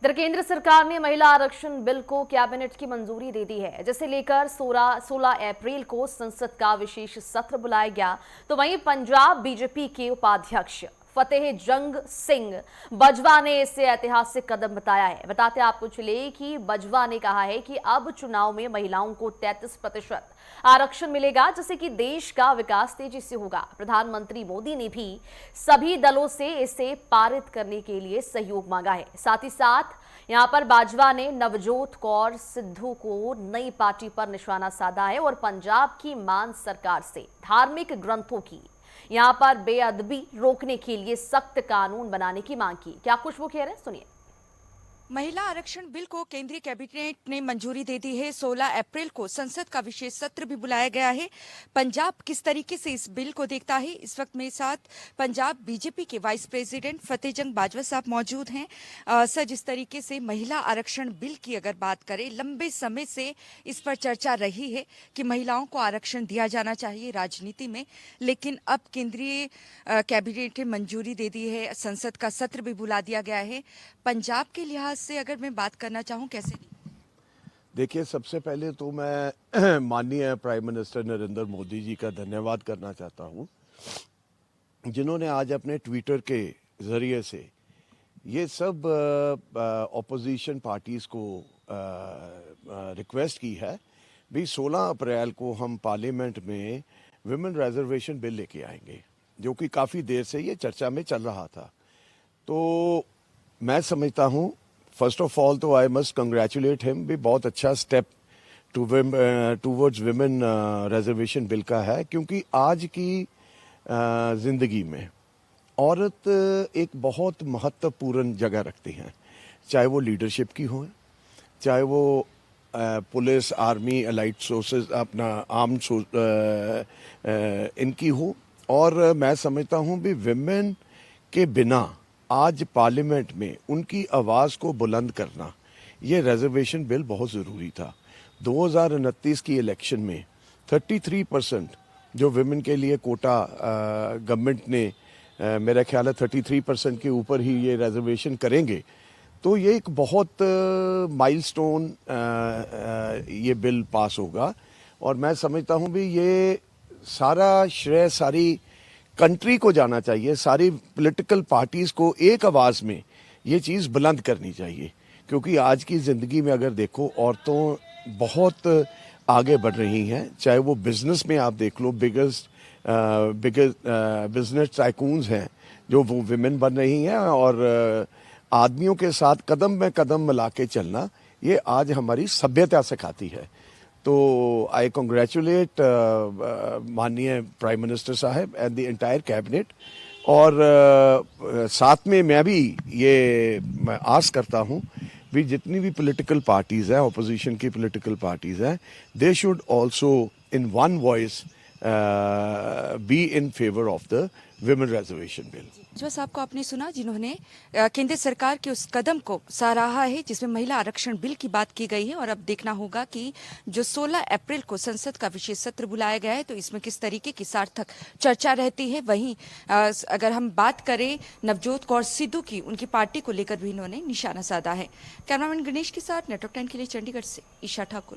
इधर केंद्र सरकार ने महिला आरक्षण बिल को कैबिनेट की मंजूरी दे दी है, जिसे लेकर 16 अप्रैल को संसद का विशेष सत्र बुलाया गया। तो वहीं पंजाब बीजेपी के उपाध्यक्ष फतेह जंग सिंह बजवा ने इसे ऐतिहासिक कदम बताया है। बताते आपको चले कि बजवा ने कहा है कि अब चुनाव में महिलाओं को 33% आरक्षण मिलेगा, जिससे कि देश का विकास तेजी से होगा। प्रधानमंत्री मोदी ने भी सभी दलों से इसे पारित करने के लिए सहयोग मांगा है। साथ ही साथ यहां पर बाजवा ने नवजोत कौर सिद्धू को नई पार्टी पर निशाना साधा है और पंजाब की मान सरकार से धार्मिक ग्रंथों की यहां पर बेअदबी रोकने के लिए सख्त कानून बनाने की मांग की। क्या कुछ वो कह रहे हैं, सुनिए। महिला आरक्षण बिल को केंद्रीय कैबिनेट ने मंजूरी दे दी है। 16 अप्रैल को संसद का विशेष सत्र भी बुलाया गया है। पंजाब किस तरीके से इस बिल को देखता है, इस वक्त मेरे साथ पंजाब बीजेपी के वाइस प्रेसिडेंट फतेह जंग बाजवा साहब मौजूद हैं। सर, जिस तरीके से महिला आरक्षण बिल की अगर बात करें, लंबे समय से इस पर चर्चा रही है कि महिलाओं को आरक्षण दिया जाना चाहिए राजनीति में, लेकिन अब केंद्रीय कैबिनेट ने मंजूरी दे दी है, संसद का सत्र भी बुला दिया गया है। पंजाब के लिहाज से अगर मैं बात करना चाहूं, कैसे? देखिए, सबसे पहले तो मैं माननीय प्राइम मिनिस्टर नरेंद्र मोदी जी का धन्यवाद करना चाहता हूं, जिन्होंने आज अपने ट्विटर के ज़रिए से ये सब ऑपोजिशन पार्टीज़ को रिक्वेस्ट की है भी 16 अप्रैल को हम पार्लियामेंट में विमेन रिजर्वेशन बिल लेके आएंगे, जो कि काफ़ी देर से ये चर्चा में चल रहा था। तो मैं समझता हूँ, फर्स्ट ऑफ ऑल तो आई मस्ट कंग्रेचुलेट हिम, भी बहुत अच्छा step towards women reservation bill का है, क्योंकि आज की ज़िंदगी में औरत एक बहुत महत्वपूर्ण जगह रखती हैं, चाहे वो लीडरशिप की हो, चाहे वो पुलिस, आर्मी, अलाइड सोर्सेज, अपना आर्म्ड इनकी हो। और मैं समझता हूँ भी विमेन के बिना आज पार्लियामेंट में उनकी आवाज़ को बुलंद करना, ये रिजर्वेशन बिल बहुत ज़रूरी था। 2029 की इलेक्शन में 33% जो विमेन के लिए कोटा गवर्नमेंट ने मेरा ख्याल है 33% के ऊपर ही ये रिजर्वेशन करेंगे, तो ये एक बहुत माइलस्टोन ये बिल पास होगा। और मैं समझता हूँ भी ये सारा श्रेय सारी कंट्री को जाना चाहिए, सारी पॉलिटिकल पार्टीज़ को एक आवाज़ में ये चीज़ बुलंद करनी चाहिए, क्योंकि आज की ज़िंदगी में अगर देखो, औरतों बहुत आगे बढ़ रही हैं। चाहे वो बिज़नेस में आप देख लो, बिगेस्ट बिजनेस टाइकून्स हैं जो वो विमेन बन रही हैं, और आदमियों के साथ कदम में कदम मिला के चलना, ये आज हमारी सभ्यता सिखाती है। तो आई कंग्रेचुलेट माननीय प्राइम मिनिस्टर साहब एंड द एंटायर कैबिनेट। और साथ में मैं भी ये मैं आस करता हूँ भी जितनी भी पॉलिटिकल पार्टीज़ हैं, ऑपोजिशन की पॉलिटिकल पार्टीज़ हैं, they should also in one voice be in favour of the women reservation bill. जो साहब को आपने सुना, जिन्होंने केंद्र सरकार के उस कदम को सराहा है जिसमें महिला आरक्षण बिल की बात की गई है। और अब देखना होगा कि जो 16 अप्रैल को संसद का विशेष सत्र बुलाया गया है, तो इसमें किस तरीके की सार्थक चर्चा रहती है। वहीं अगर हम बात करें नवजोत कौर सिद्धू की, उनकी पार्टी को लेकर भी इन्होंने निशाना साधा है। कैमरामैन गणेश के साथ नेटवर्क 10 के लिए चंडीगढ़ से ईशा ठाकुर।